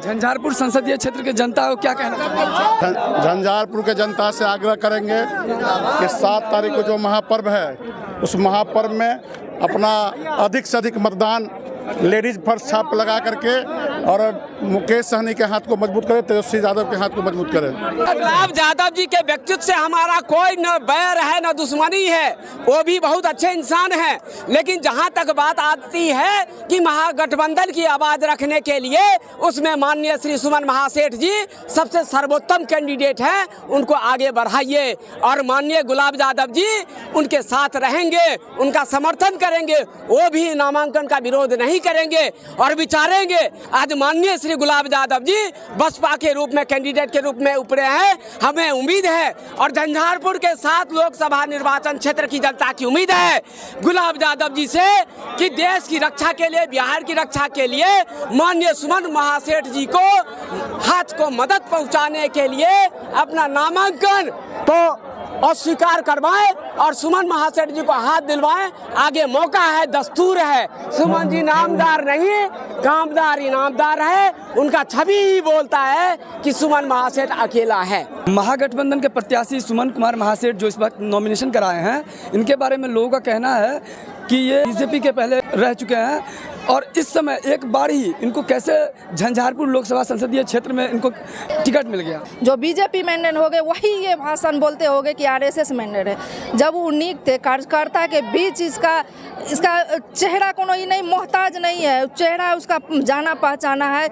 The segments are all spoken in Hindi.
झंझारपुर संसदीय क्षेत्र के जनता को क्या कहना चाहते हैं? झंझारपुर के जनता से आग्रह करेंगे कि 7 तारीख को जो महापर्व है उस महापर्व में अपना अधिक से अधिक मतदान लेडीज फर्स्ट छाप लगा करके और मुकेश सहनी के हाथ को मजबूत करें, तेजस्वी यादव के हाथ को मजबूत करें। गुलाब यादव जी के व्यक्तित्व से हमारा कोई न बैर है न दुश्मनी है, वो भी बहुत अच्छे इंसान हैं। लेकिन जहां तक बात आती है कि महागठबंधन की आवाज रखने के लिए उसमें माननीय श्री सुमन महासेठ जी सबसे सर्वोत्तम कैंडिडेट हैं, उनको आगे बढ़ाइए। और माननीय गुलाब यादव जी उनके साथ रहेंगे, उनका समर्थन करेंगे, वो भी नामांकन का विरोध नहीं करेंगे और विचारेंगे। आज माननीय श्री गुलाब यादव जी बसपा के रूप में कैंडिडेट के रूप में उभरे हैं, हमें उम्मीद है और झंझारपुर के 7 लोकसभा निर्वाचन क्षेत्र की जनता की उम्मीद है गुलाब यादव जी से कि देश की रक्षा के लिए, बिहार की रक्षा के लिए माननीय सुमन महासेठ जी को हाथ को मदद पहुंचाने के लिए अपना नामांकन तो अस्वीकार करवाएं और सुमन महासेठ जी को हाथ दिलवाएं। आगे मौका है, दस्तूर है। सुमन जी नामदार नहीं, कामदार इनामदार है। उनका छवि ही बोलता है कि सुमन महासेठ अकेला है। महागठबंधन के प्रत्याशी सुमन कुमार महासेठ जो इस वक्त नॉमिनेशन कराए हैं, इनके बारे में लोगों का कहना है कि ये बीजेपी के पहले रह चुके हैं और इस समय एक बार ही इनको कैसे झंझारपुर लोकसभा संसदीय क्षेत्र में इनको टिकट मिल गया। जो बीजेपी मैंडेट हो गए वही ये भाषण बोलते होंगे कि आरएसएस मैंडेट है। जब वो नीक थे, कार्यकर्ता के बीच इसका चेहरा कोनो ही नहीं, मोहताज नहीं है, चेहरा उसका जाना पहचाना है।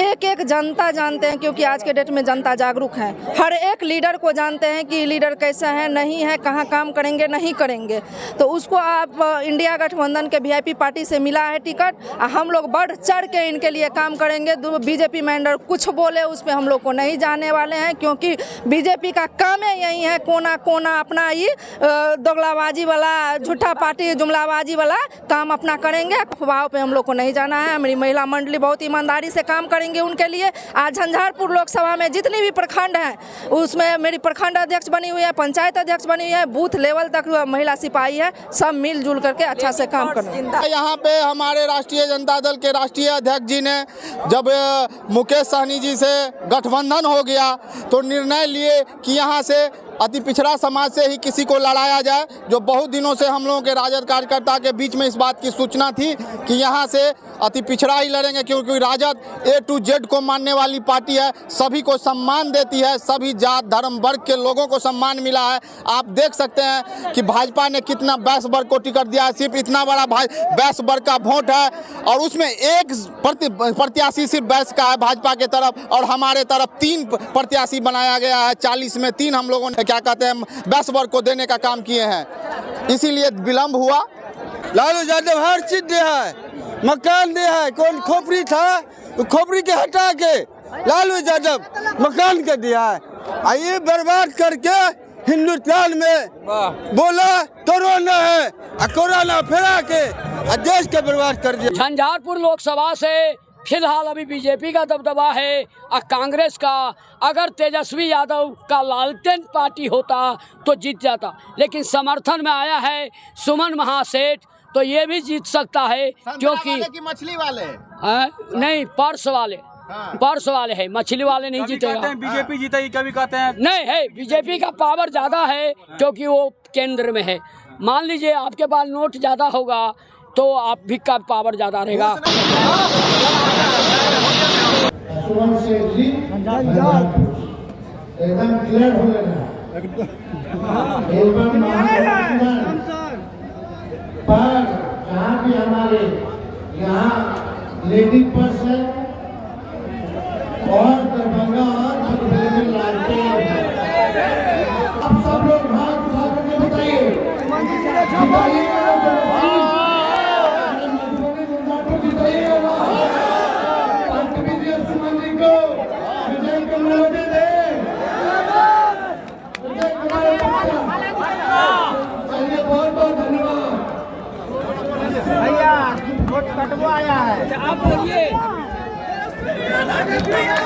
एक एक जनता जानते हैं, क्योंकि आज के डेट में जनता जागरूक है। हर एक लीडर को जानते हैं कि लीडर कैसा है, नहीं है, कहाँ काम करेंगे, नहीं करेंगे। तो उसको आप इंडिया गठबंधन के वीआईपी पार्टी से मिला है टिकट, हम लोग बढ़ चढ़ के इनके लिए काम करेंगे। बीजेपी मैंडेट कुछ बोले उस पर हम लोग को नहीं जाने वाले हैं, क्योंकि बीजेपी का काम ही यही है कोना कोना अपना ये दोगलाबाजी वाला, झूठा पार्टी जुमलाबाजी वाला काम अपना करेंगे। अफवाहों पे हम लोग को नहीं जाना है। मेरी महिला मंडली बहुत ईमानदारी से काम करेंगे उनके लिए। आज झंझारपुर लोकसभा में जितनी भी प्रखंड हैं उसमें मेरी प्रखंड अध्यक्ष बनी हुई है, पंचायत अध्यक्ष बनी हुई है, बूथ लेवल तक महिला सिपाही है, सब मिलजुल करके अच्छा से काम कर रहे हैं। यहाँ पे हमारे राष्ट्रीय जनता दल के राष्ट्रीय अध्यक्ष जी ने जब मुकेश सहनी जी से गठबंधन हो गया तो निर्णय लिए कि यहाँ से अति पिछड़ा समाज से ही किसी को लड़ाया जाए। जो बहुत दिनों से हम लोगों के राजद कार्यकर्ता के बीच में इस बात की सूचना थी कि यहाँ से अति पिछड़ा ही लड़ेंगे, क्योंकि राजद A to Z को मानने वाली पार्टी है, सभी को सम्मान देती है, सभी जात धर्म वर्ग के लोगों को सम्मान मिला है। आप देख सकते हैं कि भाजपा ने कितना 22 वर्ग को टिकट दिया है, सिर्फ इतना बड़ा 22 वर्ग का वोट है और उसमें एक प्रत्याशी सिर्फ 22 का है भाजपा के तरफ और हमारे तरफ 3 प्रत्याशी बनाया गया है। 40 में 3 हम लोगों ने क्या कहते हैं 22 वर्ग को देने का काम किए हैं, इसीलिए विलम्ब हुआ। लालू यादव हर चीज दिया है, मकान दिया है। कौन खोपड़ी था तो खोपड़ी के हटा के लालू यादव मकान के दिया है। आइए बर्बाद करके हिंदुस्तान में बोला कोरोना है, कोरोना फैला के देश के बर्बाद कर दिया। झंझारपुर लोकसभा से फिलहाल अभी बीजेपी का दबदबा है और कांग्रेस का। अगर तेजस्वी यादव का लालटेन पार्टी होता तो जीत जाता, लेकिन समर्थन में आया है सुमन महासेठ, तो ये भी जीत सकता है। क्योंकि मछली वाले नहीं, पर्स वाले, पर्स वाले है, मछली वाले नहीं जीतेगा। बीजेपी जीतेगी, कभी कहते हैं नहीं है, बीजेपी का पावर ज़्यादा है क्योंकि वो केंद्र में है। मान लीजिए आपके पास नोट ज़्यादा होगा तो आप भी का पावर ज़्यादा रहेगा। सुमन से जी एकदम क्लियर हो लेना पर जहाँ भी हमारे यहाँ लेडी पर्स है और दरभंगा और लालते अब सब लोग हाथ उठा करके बताइए सुमन जी को विजय कमल दे दे। चलिए बहुत बहुत धन्यवाद भैया। वोट कटवा आया है, आप बोलिए। भैया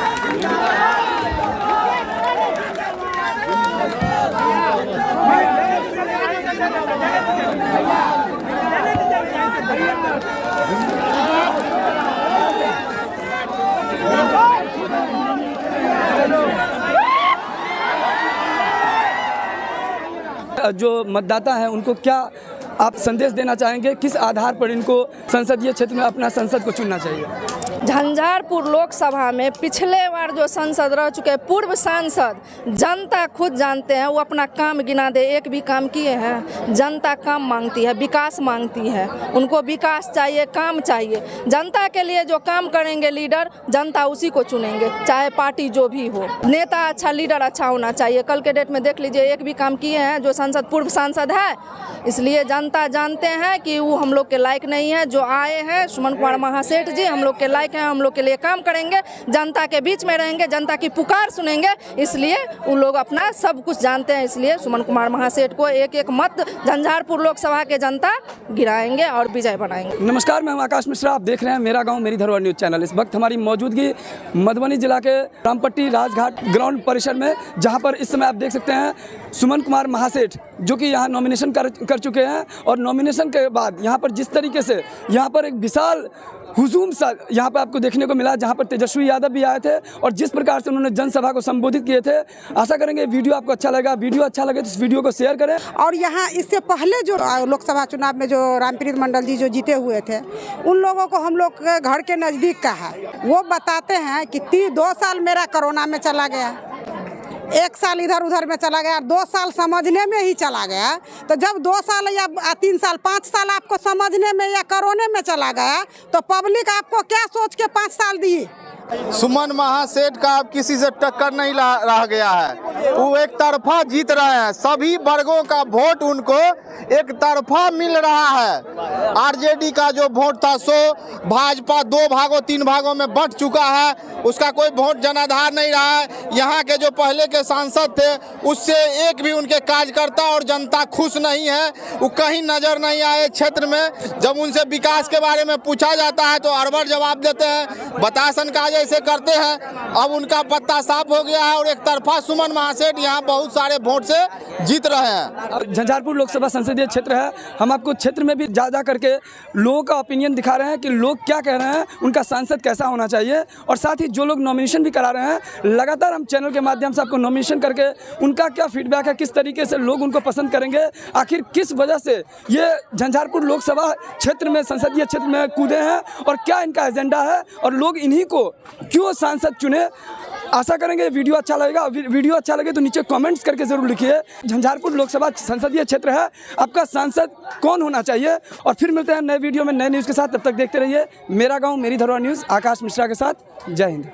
जो मतदाता हैं उनको क्या आप संदेश देना चाहेंगे, किस आधार पर इनको संसदीय क्षेत्र में अपना सांसद को चुनना चाहिए? झंझारपुर लोकसभा में पिछले बार जो सांसद रह चुके पूर्व सांसद, जनता खुद जानते हैं, वो अपना काम गिना दे, एक भी काम किए हैं? जनता काम मांगती है, विकास मांगती है, उनको विकास चाहिए, काम चाहिए। जनता के लिए जो काम करेंगे लीडर, जनता उसी को चुनेंगे, चाहे पार्टी जो भी हो। नेता अच्छा, लीडर अच्छा होना चाहिए। कल के डेट में देख लीजिए, एक भी काम किए हैं जो सांसद पूर्व सांसद है? इसलिए जनता जानते हैं कि वो हम लोग के लायक नहीं है। जो आए हैं सुमन कुमार महासेठ जी हम लोग के लायक हैं, हम लोग के लिए काम करेंगे, जनता के बीच में रहेंगे, जनता की पुकार सुनेंगे, इसलिए वो लोग अपना सब कुछ जानते हैं। इसलिए सुमन कुमार महासेठ को एक एक मत झंझारपुर लोकसभा के जनता गिराएंगे और विजय बनाएंगे। नमस्कार, मैं हूं आकाश मिश्रा, आप देख रहे हैं मेरा गांव मेरी धरोहर न्यूज़ चैनल। इस वक्त हमारी मौजूदगी मधुबनी जिला के रामपट्टी राजघाट ग्राउंड परिसर में, जहां पर इस समय आप देख सकते हैं सुमन कुमार महासेठ जो कि यहां नॉमिनेशन कर चुके हैं, और नॉमिनेशन के बाद यहां पर जिस तरीके से यहां पर एक विशाल हुजूम सा यहाँ पर आपको देखने को मिला, जहाँ पर तेजस्वी यादव भी आए थे और जिस प्रकार से उन्होंने जनसभा को संबोधित किए थे। आशा करेंगे वीडियो आपको अच्छा लगा। वीडियो अच्छा लगे तो इस वीडियो को शेयर करें। और यहाँ इससे पहले जो लोकसभा चुनाव में जो रामप्रीत मंडल जी जो जीते हुए थे, उन लोगों को हम लोग के घर के नज़दीक का है, वो बताते हैं कि 2 साल मेरा कोरोना में चला गया, 1 साल इधर उधर में चला गया, 2 साल समझने में ही चला गया। तो जब 2 साल या 3 साल 5 साल आपको समझने में या कोरोना में चला गया, तो पब्लिक आपको क्या सोच के 5 साल दी? सुमन महासेठ का अब किसी से टक्कर नहीं रह गया है। वो एक तरफा जीत रहे हैं, सभी वर्गों का वोट उनको एक तरफा मिल रहा है। आरजेडी का जो वोट था सो भाजपा 2 भागों 3 भागों में बंट चुका है, उसका कोई वोट जनाधार नहीं रहा है। यहाँ के जो पहले के सांसद थे उससे एक भी उनके कार्यकर्ता और जनता खुश नहीं है, वो कहीं नजर नहीं आए क्षेत्र में। जब उनसे विकास के बारे में पूछा जाता है तो अड़बड़ जवाब देते हैं, बतासन का ऐसे करते हैं। अब उनका पत्ता साफ हो गया है और एक तरफा सुमन महासेठ यहाँ बहुत सारे वोट से जीत रहे हैं। झंझारपुर लोकसभा संसदीय क्षेत्र है, हम आपको क्षेत्र में भी जा करके लोगों का ओपिनियन दिखा रहे हैं कि लोग क्या कह रहे हैं, उनका सांसद कैसा होना चाहिए। और साथ ही जो लोग नॉमिनेशन भी करा रहे हैं, लगातार हम चैनल के माध्यम से आपको नॉमिनेशन करके उनका क्या फीडबैक है, किस तरीके से लोग उनको पसंद करेंगे, आखिर किस वजह से ये झंझारपुर लोकसभा क्षेत्र में संसदीय क्षेत्र में कूदे हैं और क्या इनका एजेंडा है और लोग इन्हीं को क्यों सांसद चुने। आशा करेंगे वीडियो अच्छा लगेगा। वीडियो अच्छा लगे तो नीचे कमेंट्स करके जरूर लिखिए। झंझारपुर लोकसभा संसदीय क्षेत्र है, आपका सांसद कौन होना चाहिए। और फिर मिलते हैं नए वीडियो में नए न्यूज़ के साथ, तब तक देखते रहिए मेरा गांव मेरी धरोहर न्यूज़, आकाश मिश्रा के साथ। जय हिंद।